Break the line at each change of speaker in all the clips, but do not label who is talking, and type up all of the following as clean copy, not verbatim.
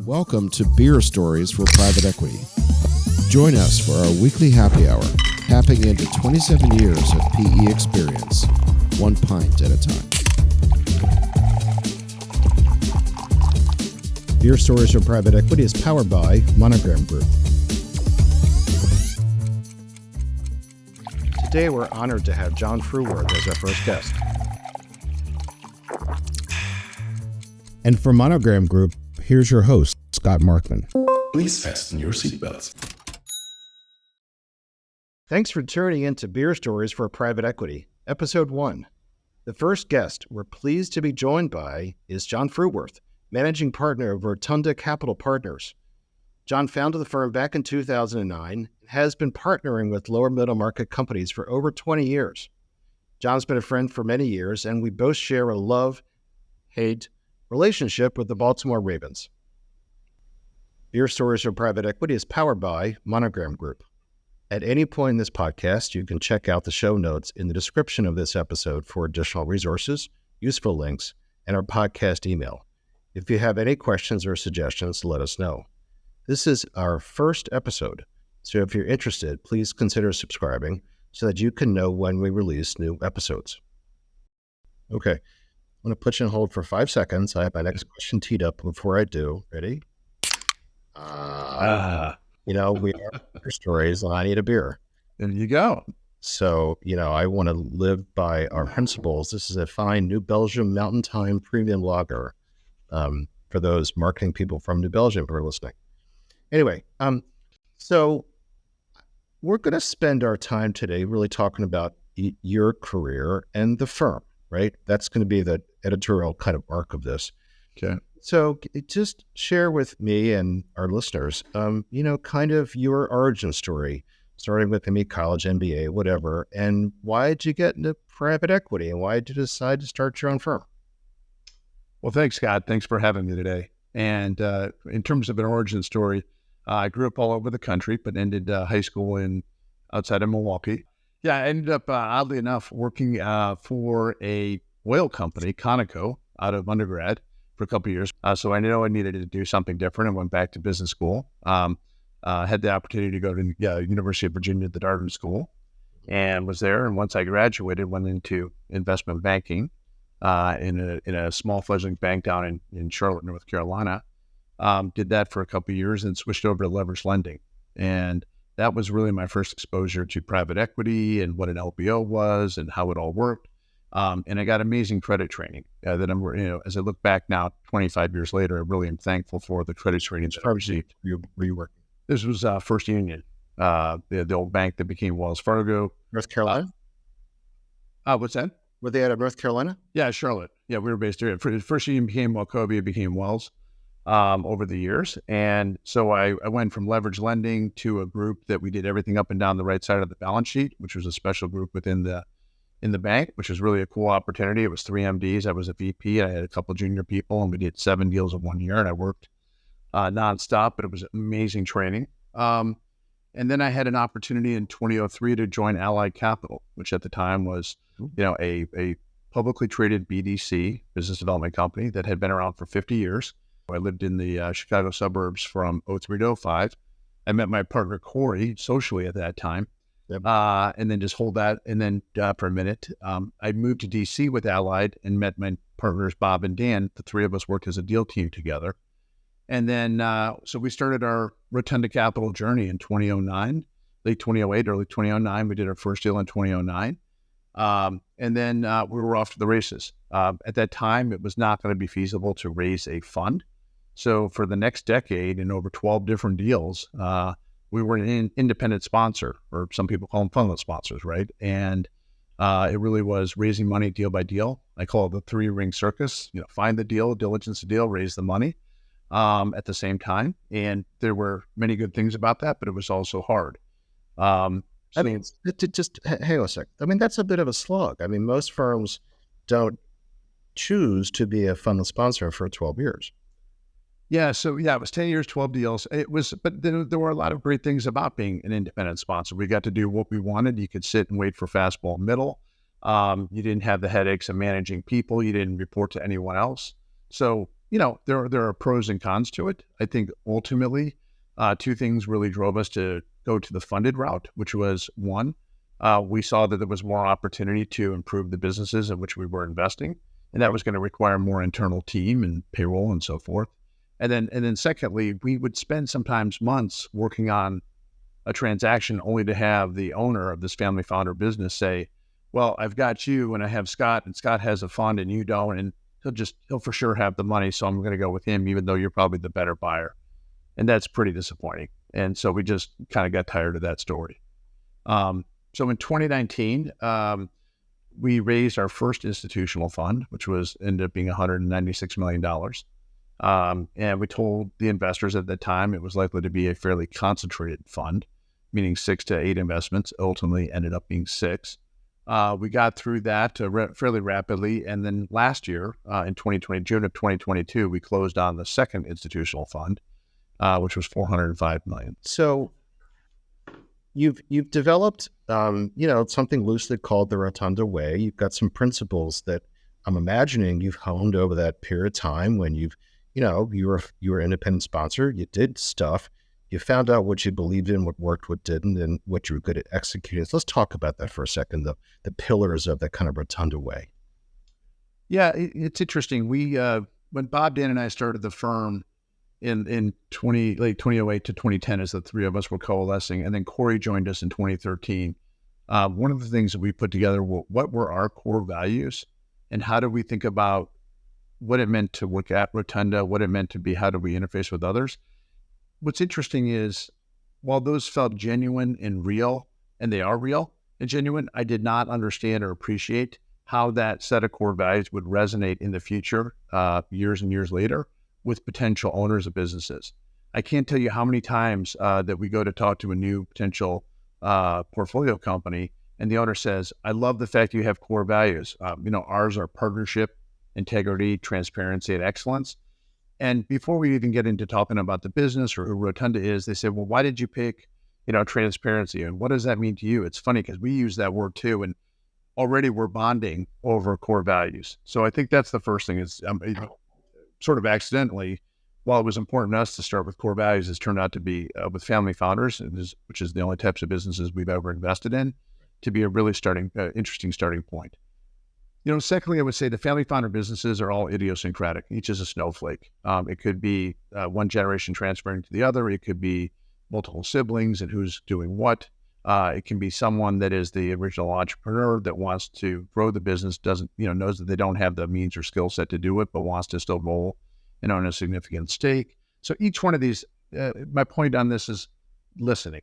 Welcome to Beer Stories for Private Equity. Join us for our weekly happy hour, tapping into 27 years of PE experience, one pint at a time. Beer Stories for Private Equity is powered by MonogramGroup. Today we're honored to have John Fruehwirth as our first guest. And for MonogramGroup, here's your host, Scott Markman.
Please fasten your seatbelts.
Thanks for tuning in to Beer Stories for Private Equity, Episode 1. The first guest we're pleased to be joined by is John Fruehwirth, Managing Partner of Rotunda Capital Partners. John founded the firm back in 2009 and has been partnering with lower middle market companies for over 20 years. John's been a friend for many years, and we both share a love-hate relationship with the Baltimore Ravens. Beer Stories for Private Equity is powered by MonogramGroup. At any point in this podcast, you can check out the show notes in the description of this episode for additional resources, useful links, and our podcast email. If you have any questions or suggestions, let us know. This is our first episode, so if you're interested, please consider subscribing so that you can know when we release new episodes. Okay, I'm going to put you on hold for 5 seconds. I have my next question teed up before I do. Ready? We are Beer Stories, and I need a beer.
There you go.
So, I want to live by our principles. This is a fine New Belgium Mountain Time Premium Lager for those marketing people from New Belgium who are listening. Anyway, so we're going to spend our time today really talking about your career and the firm, right? That's going to be the editorial kind of arc of this.
Okay.
So just share with me and our listeners, kind of your origin story, starting with maybe college, MBA, whatever, and why did you get into private equity and why did you decide to start your own firm?
Well, thanks, Scott. Thanks for having me today. And in terms of an origin story, I grew up all over the country, but ended high school outside of Milwaukee. Yeah, I ended up, oddly enough, working for a oil company, Conoco, out of undergrad for a couple of years. So I knew I needed to do something different and went back to business school. Had the opportunity to go to University of Virginia, the Darden School, and was there. And once I graduated, went into investment banking in a small fledgling bank down in Charlotte, North Carolina. Did that for a couple of years and switched over to leveraged lending. And that was really my first exposure to private equity and what an LBO was and how it all worked. And I got amazing credit training that I'm, as I look back now, 25 years later, I really am thankful for the credit training that I received.
Were you working?
This was First Union, the old bank that became Wells Fargo.
North Carolina?
What's that?
Were they out of North Carolina?
Yeah, Charlotte. Yeah, we were based here. First Union became Wachovia, became Wells over the years. And so I went from leverage lending to a group that we did everything up and down the right side of the balance sheet, which was a special group within the bank, which was really a cool opportunity. It was 3 MDs. I was a VP. I had a couple junior people, and we did 7 deals in 1 year, and I worked nonstop, but it was amazing training. And then I had an opportunity in 2003 to join Allied Capital, which at the time was, a publicly traded BDC, business development company, that had been around for 50 years. I lived in the Chicago suburbs from 03 to 05. I met my partner, Corey, socially at that time.
Yep.
And then just hold that. And then for a minute, I moved to DC with Allied and met my partners, Bob and Dan. The 3 of us worked as a deal team together. And then, so we started our Rotunda Capital journey in 2009, late 2008, early 2009. We did our first deal in 2009. And then we were off to the races. At that time, it was not going to be feasible to raise a fund. So for the next decade and over 12 different deals, we were an independent sponsor, or some people call them fundless sponsors, right? And it really was raising money deal by deal. I call it the 3-ring circus. Find the deal, diligence the deal, raise the money at the same time. And there were many good things about that, but it was also hard.
Hang on a sec. That's a bit of a slog. Most firms don't choose to be a fundless sponsor for 12 years.
Yeah, so it was 10 years, 12 deals. But there were a lot of great things about being an independent sponsor. We got to do what we wanted. You could sit and wait for fastball middle. You didn't have the headaches of managing people. You didn't report to anyone else. So there are pros and cons to it. I think ultimately, two things really drove us to go to the funded route, which was one, we saw that there was more opportunity to improve the businesses in which we were investing, and that was going to require more internal team and payroll and so forth. And then secondly, we would spend sometimes months working on a transaction only to have the owner of this family founder business say, well, I've got you and I have Scott, and Scott has a fund and you don't, and he'll for sure have the money, so I'm going to go with him, even though you're probably the better buyer. And that's pretty disappointing. And so we just kind of got tired of that story. So in 2019, we raised our first institutional fund, which ended up being $196 million. And we told the investors at that time it was likely to be a fairly concentrated fund, meaning 6 to 8 investments. Ultimately ended up being 6. We got through that fairly rapidly. And then last year, in June of 2022, we closed on the second institutional fund, which was $405 million.
So you've developed, something loosely called the Rotunda Way. You've got some principles that I'm imagining you've honed over that period of time when you were an independent sponsor. You did stuff. You found out what you believed in, what worked, what didn't, and what you were good at executing. So let's talk about that for a second, the pillars of that kind of Rotunda Way.
Yeah, it's interesting. We when Bob, Dan, and I started the firm in late 2008 to 2010, as the three of us were coalescing, and then Corey joined us in 2013. One of the things that we put together were what were our core values, and how do we think about what it meant to work at Rotunda, what it meant to be, how do we interface with others. What's interesting is, while those felt genuine and real, and they are real and genuine, I did not understand or appreciate how that set of core values would resonate in the future, years and years later, with potential owners of businesses. I can't tell you how many times that we go to talk to a new potential portfolio company, and the owner says, I love the fact you have core values. Ours are partnership, integrity, transparency, and excellence. And before we even get into talking about the business or who Rotunda is, they say, well, why did you pick, transparency? And what does that mean to you? It's funny because we use that word too, and already we're bonding over core values. So I think that's the first thing is sort of accidentally, while it was important to us to start with core values, it's turned out to be with family founders, which is the only types of businesses we've ever invested in, to be a really interesting starting point. Secondly, I would say the family founder businesses are all idiosyncratic. Each is a snowflake. It could be one generation transferring to the other. It could be multiple siblings and who's doing what. It can be someone that is the original entrepreneur that wants to grow the business, knows that they don't have the means or skill set to do it, but wants to still roll and own a significant stake. So each one of these, my point on this is listening.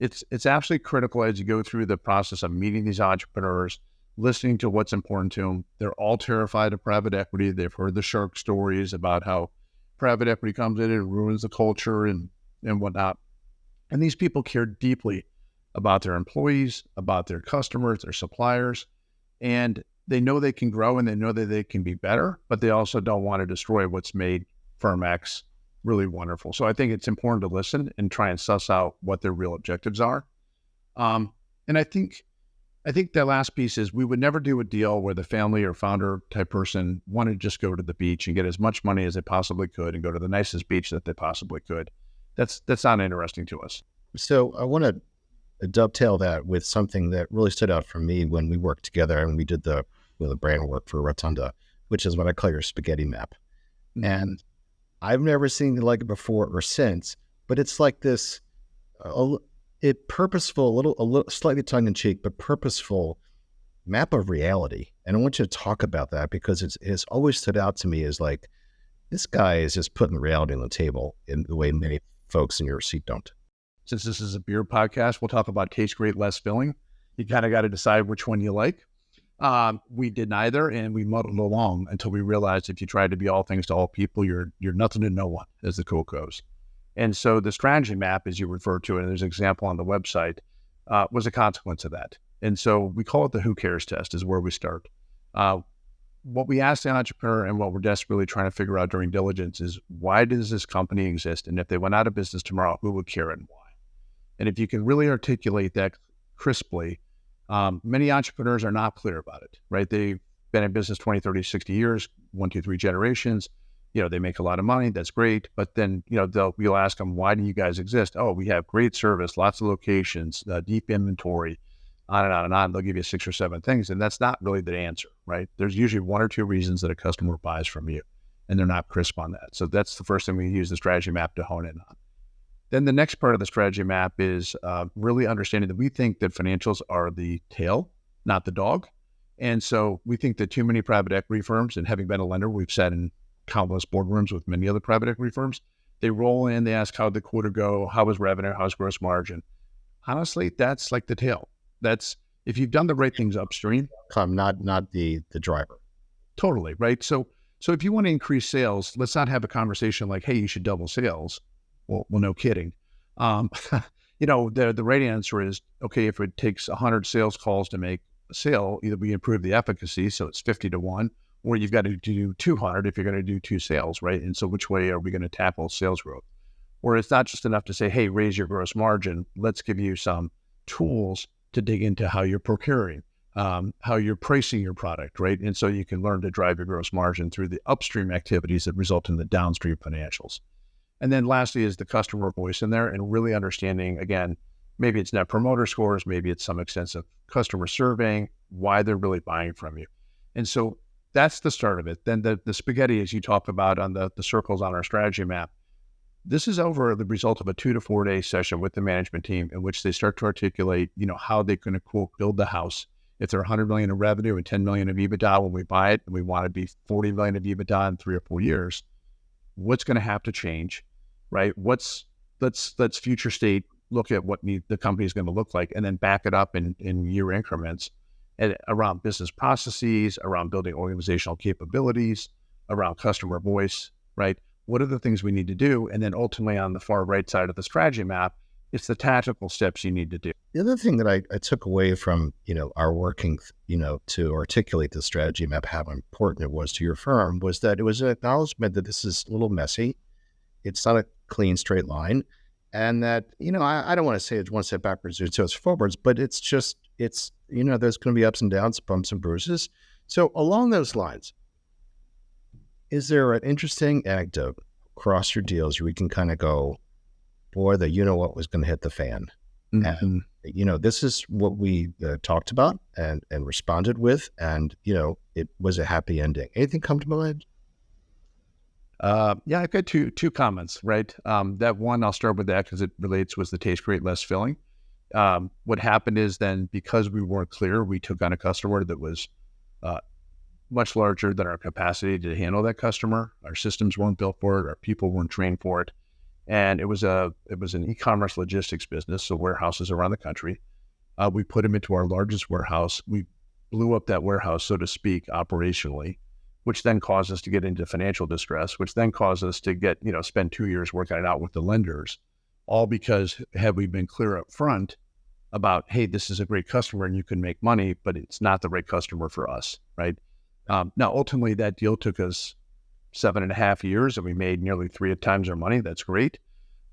It's absolutely critical as you go through the process of meeting these entrepreneurs, listening to what's important to them. They're all terrified of private equity. They've heard the shark stories about how private equity comes in and ruins the culture and whatnot. And these people care deeply about their employees, about their customers, their suppliers, and they know they can grow and they know that they can be better, but they also don't want to destroy what's made Firm X really wonderful. So I think it's important to listen and try and suss out what their real objectives are. And I think that last piece is we would never do a deal where the family or founder type person wanted to just go to the beach and get as much money as they possibly could and go to the nicest beach that they possibly could. That's not interesting to us.
So I want to dovetail that with something that really stood out for me when we worked together and we did the brand work for Rotunda, which is what I call your spaghetti map. Mm-hmm. And I've never seen it like it before or since, but it's like this purposeful, a little slightly tongue-in-cheek, but purposeful map of reality. And I want you to talk about that because it's always stood out to me as like, this guy is just putting reality on the table in the way many folks in your seat don't.
Since this is a beer podcast, we'll talk about taste great, less filling. You kind of got to decide which one you like. We did neither, and we muddled along until we realized if you try to be all things to all people, you're nothing to no one, as the quote goes. And so the strategy map, as you refer to it, and there's an example on the website, was a consequence of that. And so we call it the who cares test is where we start. What we ask the entrepreneur and what we're desperately trying to figure out during diligence is why does this company exist? And if they went out of business tomorrow, who would care and why? And if you can really articulate that crisply, many entrepreneurs are not clear about it, right? They've been in business 20, 30, 60 years, 1, 2, 3 generations. They make a lot of money. That's great. But then, we'll ask them, why do you guys exist? Oh, we have great service, lots of locations, deep inventory, on and on and on. They'll give you 6 or 7 things. And that's not really the answer, right? There's usually 1 or 2 reasons that a customer buys from you, and they're not crisp on that. So that's the first thing we use the strategy map to hone in on. Then the next part of the strategy map is really understanding that we think that financials are the tail, not the dog. And so we think that too many private equity firms, and having been a lender, we've sat in countless boardrooms with many other private equity firms. They roll in, they ask, how'd the quarter go? How was revenue? How's gross margin? Honestly, that's like the tail. That's if you've done the right things upstream.
Not the driver.
Totally, right? So if you want to increase sales, let's not have a conversation like, hey, you should double sales. Well, no kidding. The right answer is, okay, if it takes 100 sales calls to make a sale, either we improve the efficacy, so it's 50 to 1, or you've got to do 200 if you're going to do 2 sales, right? And so which way are we going to tackle sales growth? Or it's not just enough to say, hey, raise your gross margin. Let's give you some tools to dig into how you're procuring, how you're pricing your product, right? And so you can learn to drive your gross margin through the upstream activities that result in the downstream financials. And then lastly is the customer voice in there, and really understanding, again, maybe it's net promoter scores, maybe it's some extensive customer surveying, why they're really buying from you. And so that's the start of it. Then the spaghetti, as you talk about on the circles on our strategy map, this is over the result of a 2 to 4 day session with the management team in which they start to articulate, how they're going to, quote, build the house. If they're 100 million in revenue and 10 million of EBITDA when we buy it, and we want to be 40 million of EBITDA in 3 or 4 years, what's going to have to change, right? Let's future state, look at what the company is going to look like, and then back it up in year increments and around business processes, around building organizational capabilities, around customer voice, right? What are the things we need to do? And then ultimately on the far right side of the strategy map, it's the tactical steps you need to do.
The other thing that I took away from, our working, to articulate the strategy map, how important it was to your firm, was that it was an acknowledgement that this is a little messy. It's not a clean, straight line. And that, I don't want to say it's one step backwards or two steps forwards, but it's there's going to be ups and downs, bumps and bruises. So along those lines, is there an interesting anecdote across your deals where we can kind of go, boy, what was going to hit the fan?
Mm-hmm.
And, this is what we talked about and responded with. And, it was a happy ending. Anything come to mind?
Yeah, I've got two comments, right? That one, I'll start with that because it relates, was the taste great, less filling. What happened is then, because we weren't clear, we took on a customer that was much larger than our capacity to handle that customer. Our systems weren't built for it. Our people weren't trained for it. And it was an e-commerce logistics business, so warehouses around the country. We put them into our largest warehouse. We blew up that warehouse, so to speak, operationally, which then caused us to get into financial distress, which then caused us to spend 2 years working it out with the lenders, all because had we been clear up front about, hey, this is a great customer and you can make money, but it's not the right customer for us, right? Now, ultimately, that deal took us 7.5 years and we made nearly 3 times our money. That's great.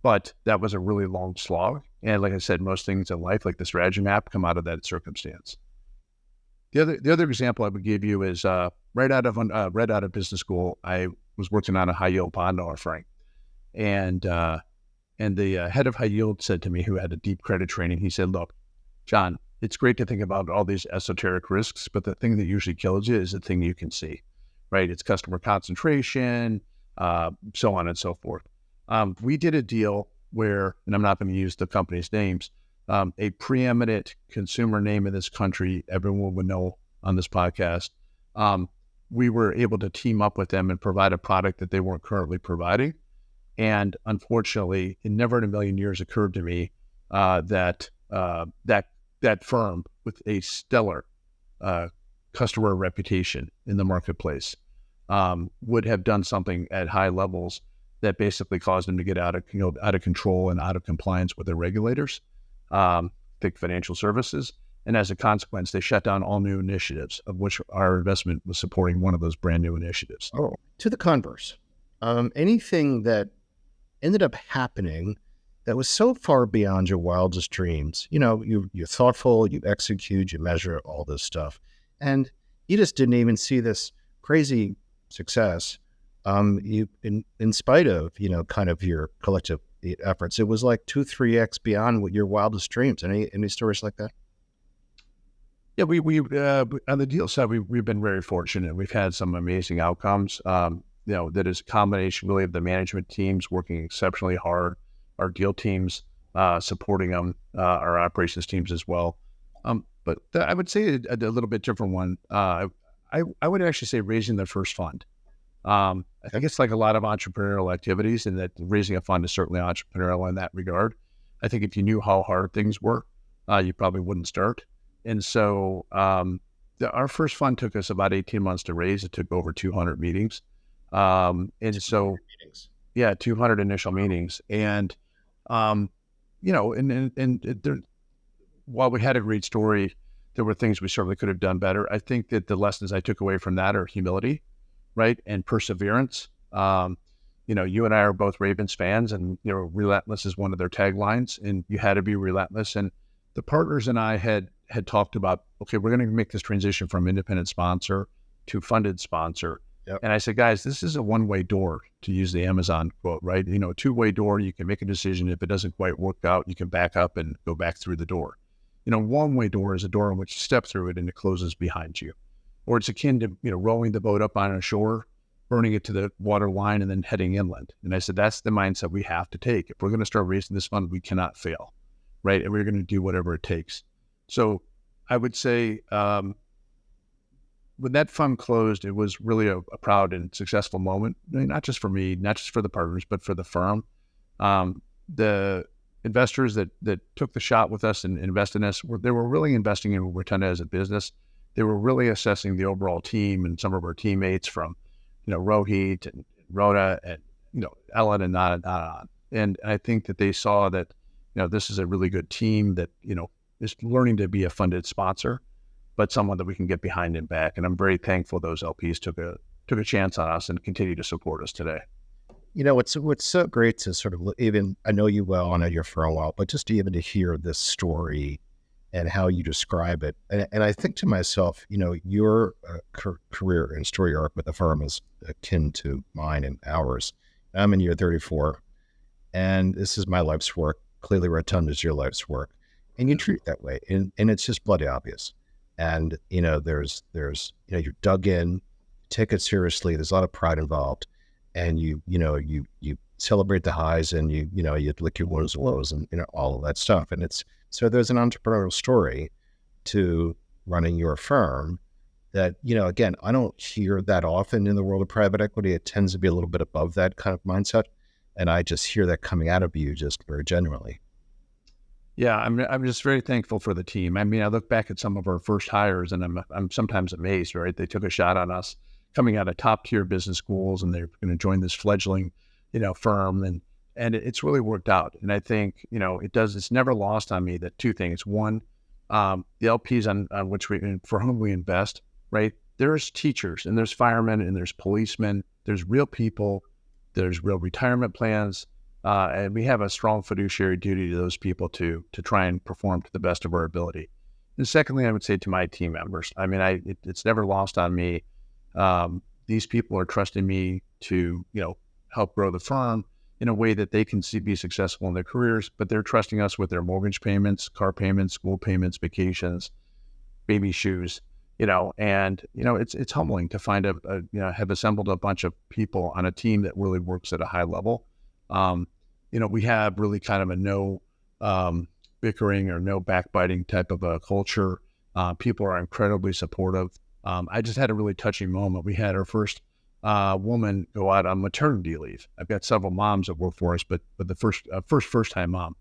But that was a really long slog. And like I said, most things in life, like the strategy map, come out of that circumstance. The other example I would give you is right out of business school, I was working on a high yield bond offering, and the head of high yield said to me, who had a deep credit training, he said, "Look, John, it's great to think about all these esoteric risks, but the thing that usually kills you is the thing you can see, right? It's customer concentration, so on and so forth." We did a deal where, and I'm not going to use the company's names, a preeminent consumer name in this country, everyone would know on this podcast. We were able to team up with them and provide a product that they weren't currently providing. And unfortunately, it never in a million years occurred to me that firm with a stellar customer reputation in the marketplace would have done something at high levels that basically caused them to get out of control and out of compliance with their regulators, think financial services. And as a consequence, they shut down all new initiatives, of which our investment was supporting one of those brand new initiatives.
Oh, to the converse, anything that ended up happening that was so far beyond your wildest dreams? You're thoughtful, you execute, you measure all this stuff, and you just didn't even see this crazy success You, in spite of, kind of your collective efforts, it was like 2-3x beyond what your wildest dreams. Any stories like that?
Yeah, we on the deal side, we've been very fortunate. We've had some amazing outcomes. That is a combination really of the management teams working exceptionally hard, our deal teams supporting them, our operations teams as well. But I would say a little bit different one. I would actually say raising the first fund. I think it's like a lot of entrepreneurial activities, and that raising a fund is certainly entrepreneurial in that regard. I think if you knew how hard things were, you probably wouldn't start. And so our first fund took us about 18 months to raise. It took over 200 meetings. And so,
Meetings.
yeah, 200 initial meetings. And, there, while we had a great story, there were things we certainly could have done better. I think that the lessons I took away from that are humility, right? And perseverance. You and I are both Ravens fans, and, relentless is one of their taglines, and you had to be relentless. And the partners and I had talked about, okay, we're going to make this transition from independent sponsor to funded sponsor.
Yep.
And I said, guys, this is a one-way door, to use the Amazon quote, right? A two-way door, you can make a decision. If it doesn't quite work out, you can back up and go back through the door. One-way door is a door in which you step through it and it closes behind you. Or it's akin to, rowing the boat up on a shore, burning it to the water line, and then heading inland. And I said, that's the mindset we have to take. If we're going to start raising this fund, we cannot fail, right? And we're going to do whatever it takes. So I would say when that fund closed, it was really a proud and successful moment, not just for me, not just for the partners, but for the firm. The investors that took the shot with us and invested in us, they were really investing in Rotunda as a business. They were really assessing the overall team and some of our teammates from, Rohit and Rhoda and, Ellen and on and on. And I think that they saw that, this is a really good team that, is learning to be a funded sponsor, but someone that we can get behind and back. And I'm very thankful those LPs took a chance on us and continue to support us today.
What's so great to sort of even, I know you well, I know your firm well, but just even to hear this story and how you describe it. And I think to myself, your career and story arc with the firm is akin to mine and ours. I'm in year 34, and this is my life's work. Clearly, Rotunda is your life's work. And you treat it that way. And it's just bloody obvious. And, there's you're dug in, take it seriously. There's a lot of pride involved. And you celebrate the highs, and you lick your wounds and lows, and, all of that stuff. And so there's an entrepreneurial story to running your firm that, again, I don't hear that often in the world of private equity. It tends to be a little bit above that kind of mindset. And I just hear that coming out of you just very genuinely.
Yeah, I'm just very thankful for the team. I mean, I look back at some of our first hires, and I'm sometimes amazed, right? They took a shot on us coming out of top tier business schools, and they're going to join this fledgling, firm, and it's really worked out. And I think, it's never lost on me that two things. One, the LPs on which for whom we invest, right? There's teachers, and there's firemen, and there's policemen, there's real people, there's real retirement plans. And we have a strong fiduciary duty to those people to try and perform to the best of our ability. And secondly, I would say to my team members, I mean, it's never lost on me. These people are trusting me to, help grow the firm in a way that they can be successful in their careers, but they're trusting us with their mortgage payments, car payments, school payments, vacations, baby shoes, and, it's humbling to find have assembled a bunch of people on a team that really works at a high level. We have really kind of a no bickering or no backbiting type of a culture. People are incredibly supportive. I just had a really touching moment. We had our first woman go out on maternity leave. I've got several moms that work for us, but the first time mom,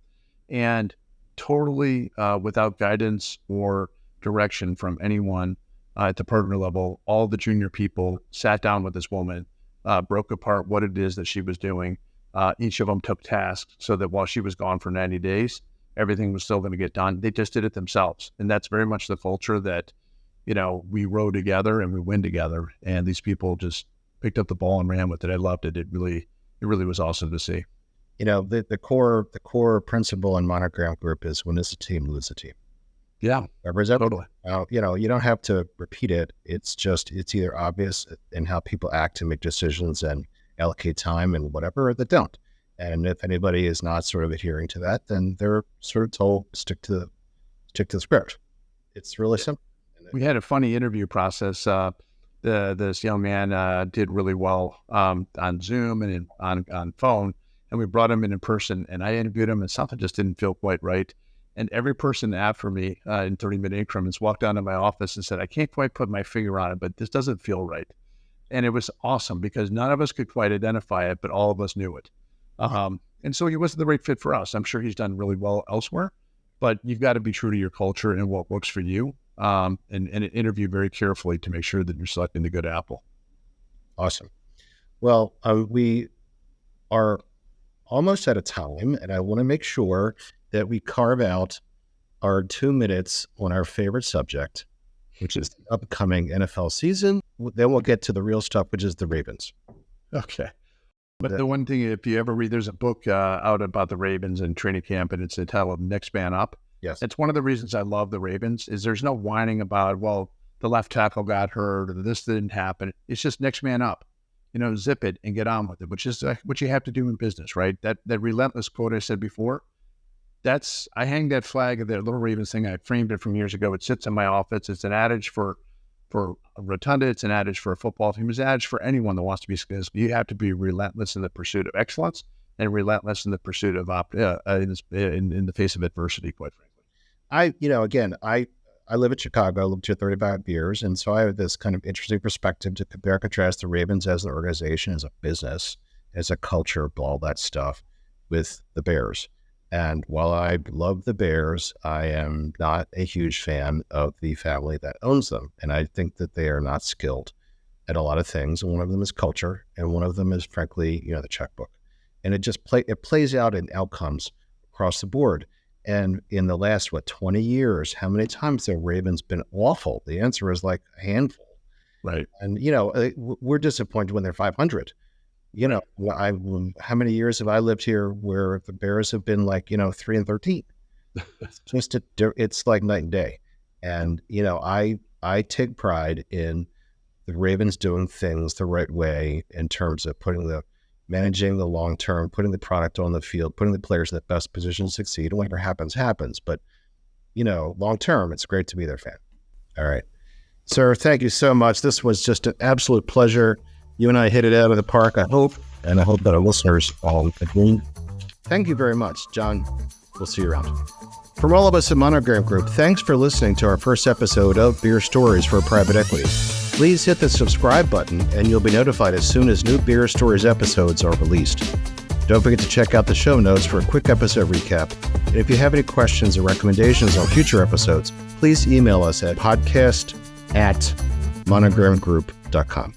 and totally without guidance or direction from anyone at the partner level. All the junior people sat down with this woman, broke apart what it is that she was doing. Each of them took tasks so that while she was gone for 90 days, everything was still going to get done. They just did it themselves. And that's very much the culture that, we row together and we win together. And these people just picked up the ball and ran with it. I loved it. It really was awesome to see.
The core principle in MonogramGroup is when it's a team, lose a team.
Yeah,
totally. You don't have to repeat it. It's either obvious in how people act and make decisions, and allocate time and whatever that don't. And if anybody is not sort of adhering to that, then they're sort of told stick to the script. It's really simple.
We had a funny interview process. This young man did really well on Zoom and on phone, and we brought him in person, and I interviewed him, and something just didn't feel quite right. And every person after me in 30-minute increments walked down to my office and said, I can't quite put my finger on it, but this doesn't feel right. And it was awesome because none of us could quite identify it, but all of us knew it. And so he wasn't the right fit for us. I'm sure he's done really well elsewhere, but you've got to be true to your culture and what works for you. And interview very carefully to make sure that you're selecting the good apple.
Awesome. Well, we are almost out of time, and I want to make sure that we carve out our 2 minutes on our favorite subject, which is the upcoming NFL season. Then we'll get to the real stuff, which is the Ravens.
Okay. But the one thing, if you ever read, there's a book out about the Ravens and training camp, and it's entitled Next Man Up.
Yes.
It's one of the reasons I love the Ravens is there's no whining about, well, the left tackle got hurt or this didn't happen. It's just next man up, zip it and get on with it, which is what you have to do in business, right? That relentless quote I said before, I hang that flag of that little Ravens thing. I framed it from years ago. It sits in my office. It's an adage for Rotunda. It's an adage for a football team. It's an adage for anyone that wants to be successful. You have to be relentless in the pursuit of excellence and relentless in the pursuit of in the face of adversity, quite frankly.
I live in Chicago. I lived here 35 years. And so I have this kind of interesting perspective to compare and contrast the Ravens as an organization, as a business, as a culture, all that stuff with the Bears. And while I love the Bears, I am not a huge fan of the family that owns them. And I think that they are not skilled at a lot of things. And one of them is culture. And one of them is, frankly, the checkbook. And it plays out in outcomes across the board. And in the last, 20 years, how many times have Ravens been awful? The answer is like a handful.
Right.
And, we're disappointed when they're 500. How many years have I lived here where the Bears have been 3-13? It's like night and day. And, I take pride in the Ravens doing things the right way in terms of managing the long term, putting the product on the field, putting the players in the best position to succeed. And whatever happens. But, long term, it's great to be their fan. All right. Sir, thank you so much. This was just an absolute pleasure. You and I hit it out of the park, I hope. And I hope that our listeners all agree. Thank you very much, John. We'll see you around. From all of us at MonogramGroup, thanks for listening to our first episode of Beer Stories for Private Equity. Please hit the subscribe button and you'll be notified as soon as new Beer Stories episodes are released. Don't forget to check out the show notes for a quick episode recap. And if you have any questions or recommendations on future episodes, please email us at podcast@monogramgroup.com.